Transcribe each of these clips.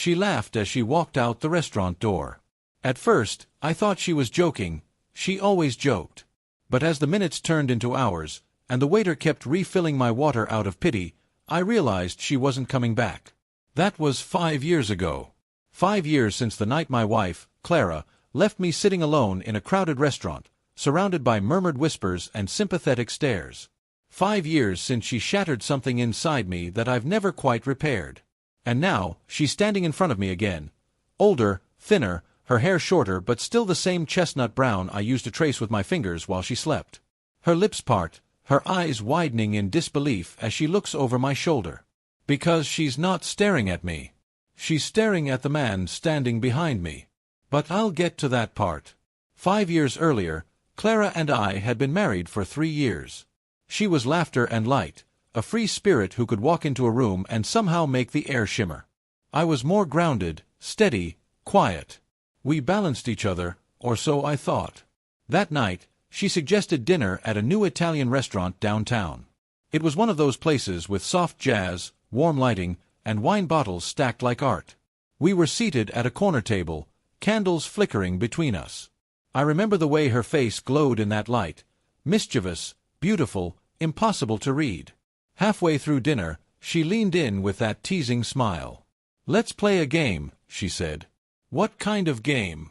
She laughed as she walked out the restaurant door. At first, I thought she was joking. She always joked. But as the minutes turned into hours, and the waiter kept refilling my water out of pity, I realized she wasn't coming back. That was 5 years ago. 5 years since the night my wife, Clara, left me sitting alone in a crowded restaurant, surrounded by murmured whispers and sympathetic stares. 5 years since she shattered something inside me that I've never quite repaired. And now, she's standing in front of me again. Older, thinner, her hair shorter but still the same chestnut brown I used to trace with my fingers while she slept. Her lips part, her eyes widening in disbelief as she looks over my shoulder. Because she's not staring at me. She's staring at the man standing behind me. But I'll get to that part. 5 years earlier, Clara and I had been married for 3 years. She was laughter and light, a free spirit who could walk into a room and somehow make the air shimmer. I was more grounded, steady, quiet. We balanced each other, or so I thought. That night, she suggested dinner at a new Italian restaurant downtown. It was one of those places with soft jazz, warm lighting, and wine bottles stacked like art. We were seated at a corner table, candles flickering between us. I remember the way her face glowed in that light, mischievous, beautiful, impossible to read. Halfway through dinner, she leaned in with that teasing smile. "Let's play a game," she said. "What kind of game?"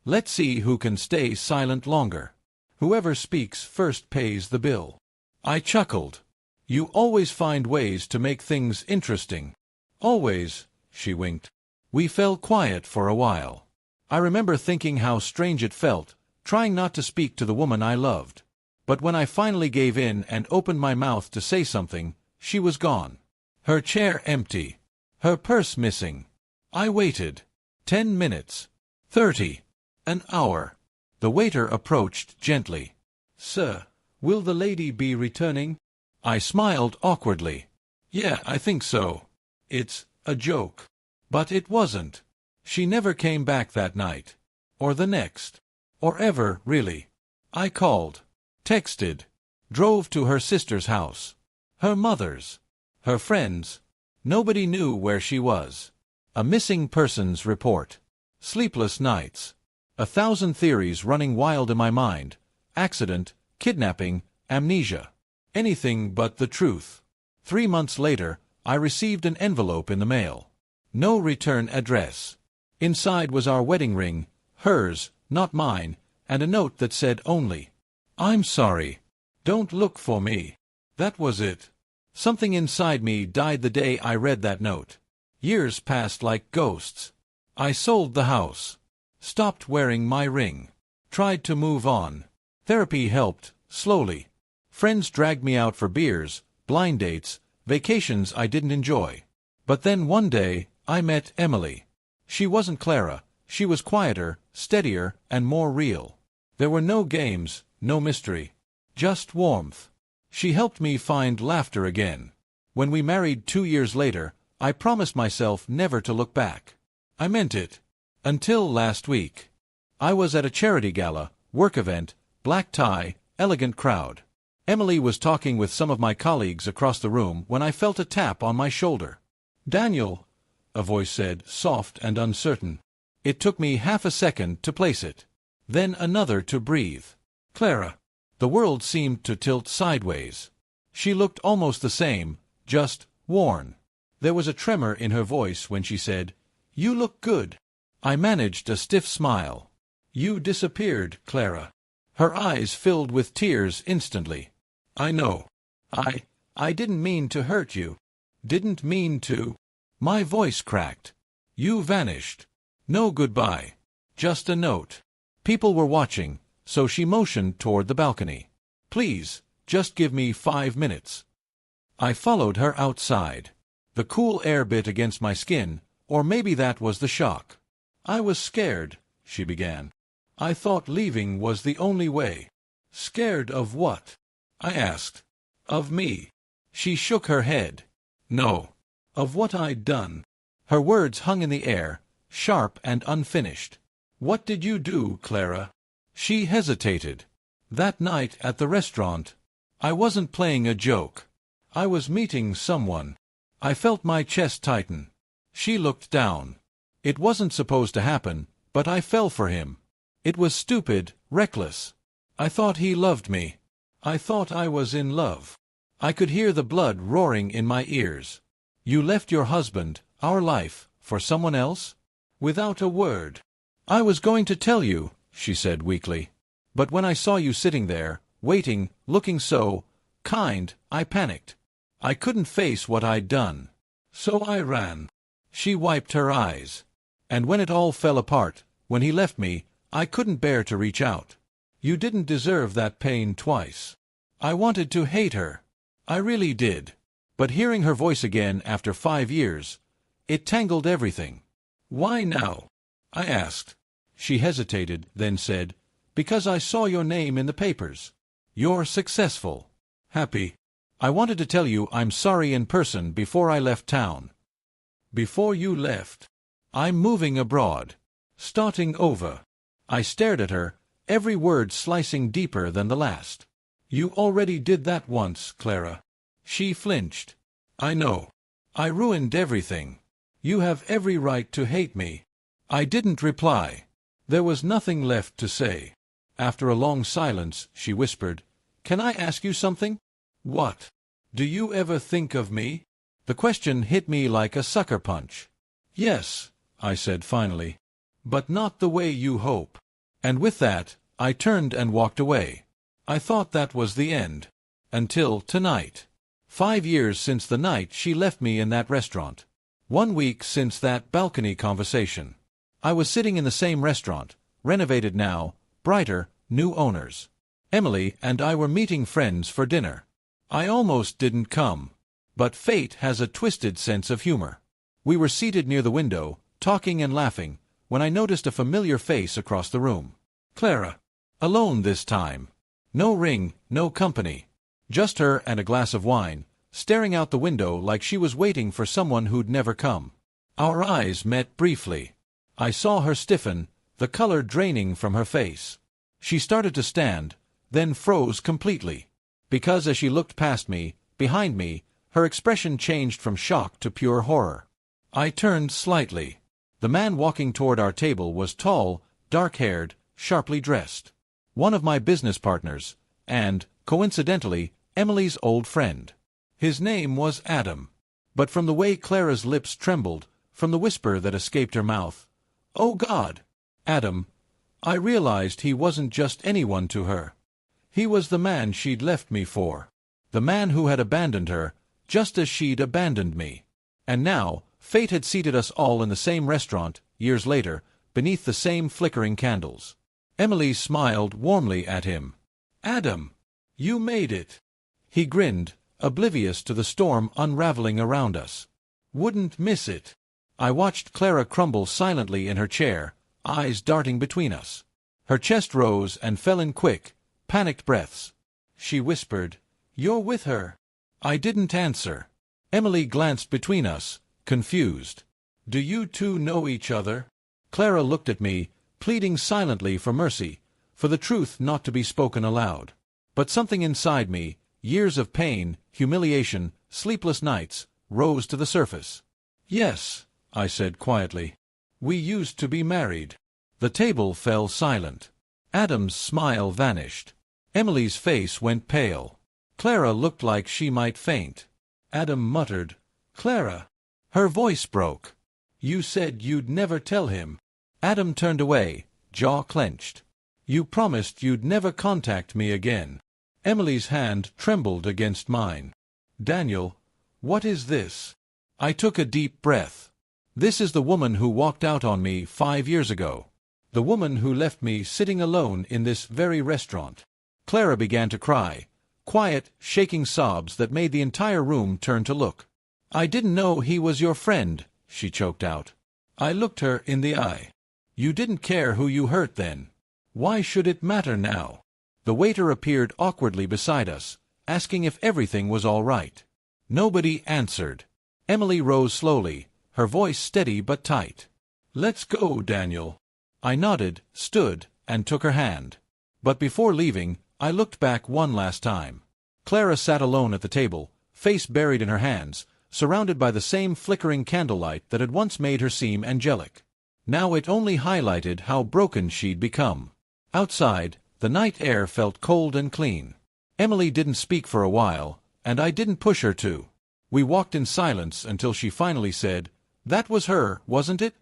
"Let's see who can stay silent longer. Whoever speaks first pays the bill." I chuckled. "You always find ways to make things interesting." "Always," she winked. We fell quiet for a while. I remember thinking how strange it felt, trying not to speak to the woman I loved. But when I finally gave in and opened my mouth to say something, she was gone. Her chair empty. Her purse missing. I waited. 10 minutes. 30. An hour. The waiter approached gently. "Sir, will the lady be returning?" I smiled awkwardly. "Yeah, I think so. It's a joke." But it wasn't. She never came back that night. Or the next. Or ever, really. I called. Texted. Drove to her sister's house. Her mother's. Her friends. Nobody knew where she was. A missing persons report. Sleepless nights. 1,000 theories running wild in my mind. Accident, kidnapping, amnesia. Anything but the truth. 3 months later, I received an envelope in the mail. No return address. Inside was our wedding ring, hers, not mine, and a note that said only, "I'm sorry. Don't look for me." That was it. Something inside me died the day I read that note. Years passed like ghosts. I sold the house. Stopped wearing my ring. Tried to move on. Therapy helped, slowly. Friends dragged me out for beers, blind dates, vacations I didn't enjoy. But then one day, I met Emily. She wasn't Clara. She was quieter, steadier, and more real. There were no games, no mystery. Just warmth. She helped me find laughter again. When we married 2 years later, I promised myself never to look back. I meant it. Until last week. I was at a charity gala, work event, black tie, elegant crowd. Emily was talking with some of my colleagues across the room when I felt a tap on my shoulder. "Daniel," a voice said, soft and uncertain. It took me half a second to place it. Then another to breathe. "Clara." The world seemed to tilt sideways. She looked almost the same, just worn. There was a tremor in her voice when she said, "You look good." I managed a stiff smile. "You disappeared, Clara." Her eyes filled with tears instantly. "I know. I didn't mean to hurt you. Didn't mean to." My voice cracked. "You vanished. No goodbye. Just a note." People were watching, so she motioned toward the balcony. "Please, just give me 5 minutes." I followed her outside. The cool air bit against my skin, or maybe that was the shock. "I was scared," she began. "I thought leaving was the only way." "Scared of what?" I asked. "Of me." She shook her head. "No. Of what I'd done." Her words hung in the air, sharp and unfinished. "What did you do, Clara?" She hesitated. "That night at the restaurant. I wasn't playing a joke. I was meeting someone." I felt my chest tighten. She looked down. It wasn't supposed to happen, but I fell for him. It was stupid, reckless. I thought he loved me. I thought I was in love. I could hear the blood roaring in my ears. You left your husband, our life, for someone else? Without a word. I was going to tell you, she said weakly. But when I saw you sitting there, waiting, looking so kind, I panicked. I couldn't face what I'd done. So I ran. She wiped her eyes. And when it all fell apart, when he left me, I couldn't bear to reach out. You didn't deserve that pain twice. I wanted to hate her. I really did. But hearing her voice again after 5 years, it tangled everything. Why now? I asked. She hesitated, then said, because I saw your name in the papers. You're successful. Happy. I wanted to tell you I'm sorry in person before I left town. Before you left. I'm moving abroad. Starting over. I stared at her, every word slicing deeper than the last. You already did that once, Clara. She flinched. I know. I ruined everything. You have every right to hate me. I didn't reply. There was nothing left to say. After a long silence, she whispered, Can I ask you something? What? Do you ever think of me? The question hit me like a sucker punch. Yes, I said finally. But not the way you hope. And with that, I turned and walked away. I thought that was the end. Until tonight. 5 years since the night she left me in that restaurant. 1 week since that balcony conversation. I was sitting in the same restaurant, renovated now, brighter, new owners. Emily and I were meeting friends for dinner. I almost didn't come. But fate has a twisted sense of humor. We were seated near the window, talking and laughing, when I noticed a familiar face across the room. Clara. Alone this time. No ring, no company. Just her and a glass of wine, staring out the window like she was waiting for someone who'd never come. Our eyes met briefly. I saw her stiffen, the color draining from her face. She started to stand, then froze completely. Because as she looked past me, behind me, her expression changed from shock to pure horror. I turned slightly. The man walking toward our table was tall, dark-haired, sharply dressed. One of my business partners, and, coincidentally, Emily's old friend. His name was Adam. But from the way Clara's lips trembled, from the whisper that escaped her mouth, "Oh God!" Adam, I realized he wasn't just anyone to her. He was the man she'd left me for. The man who had abandoned her, just as she'd abandoned me. And now, fate had seated us all in the same restaurant, years later, beneath the same flickering candles. Emily smiled warmly at him. "Adam, you made it." He grinned, oblivious to the storm unraveling around us. "Wouldn't miss it." I watched Clara crumble silently in her chair, eyes darting between us. Her chest rose and fell in quick, panicked breaths. She whispered, "You're with her." I didn't answer. Emily glanced between us, confused. "Do you two know each other?" Clara looked at me, pleading silently for mercy, for the truth not to be spoken aloud. But something inside me, years of pain, humiliation, sleepless nights, rose to the surface. "Yes," I said quietly. "We used to be married." The table fell silent. Adam's smile vanished. Emily's face went pale. Clara looked like she might faint. Adam muttered, "Clara." Her voice broke. "You said you'd never tell him." Adam turned away, jaw clenched. "You promised you'd never contact me again." Emily's hand trembled against mine. "Daniel, what is this?" I took a deep breath. This is the woman who walked out on me 5 years ago. The woman who left me sitting alone in this very restaurant. Clara began to cry, quiet, shaking sobs that made the entire room turn to look. "I didn't know he was your friend," she choked out. I looked her in the eye. "You didn't care who you hurt then. Why should it matter now?" The waiter appeared awkwardly beside us, asking if everything was all right. Nobody answered. Emily rose slowly, her voice steady but tight. "Let's go, Daniel." I nodded, stood, and took her hand. But before leaving, I looked back one last time. Clara sat alone at the table, face buried in her hands, surrounded by the same flickering candlelight that had once made her seem angelic. Now it only highlighted how broken she'd become. Outside, the night air felt cold and clean. Emily didn't speak for a while, and I didn't push her to. We walked in silence until she finally said, "That was her, wasn't it?"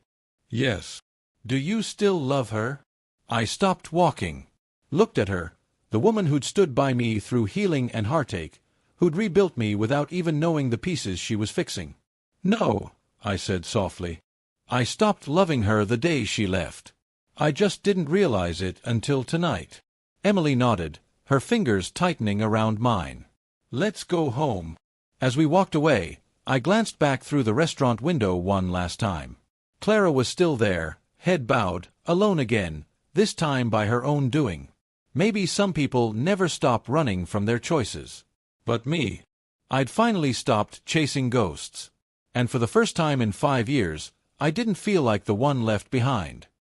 "Yes." "Do you still love her?" I stopped walking. Looked at her, the woman who'd stood by me through healing and heartache, who'd rebuilt me without even knowing the pieces she was fixing. "No," I said softly. "I stopped loving her the day she left. I just didn't realize it until tonight." Emily nodded, her fingers tightening around mine. "Let's go home." As we walked away, I glanced back through the restaurant window one last time. Clara was still there, head bowed, alone again, this time by her own doing. Maybe some people never stop running from their choices. But me, I'd finally stopped chasing ghosts. And for the first time in 5 years, I didn't feel like the one left behind.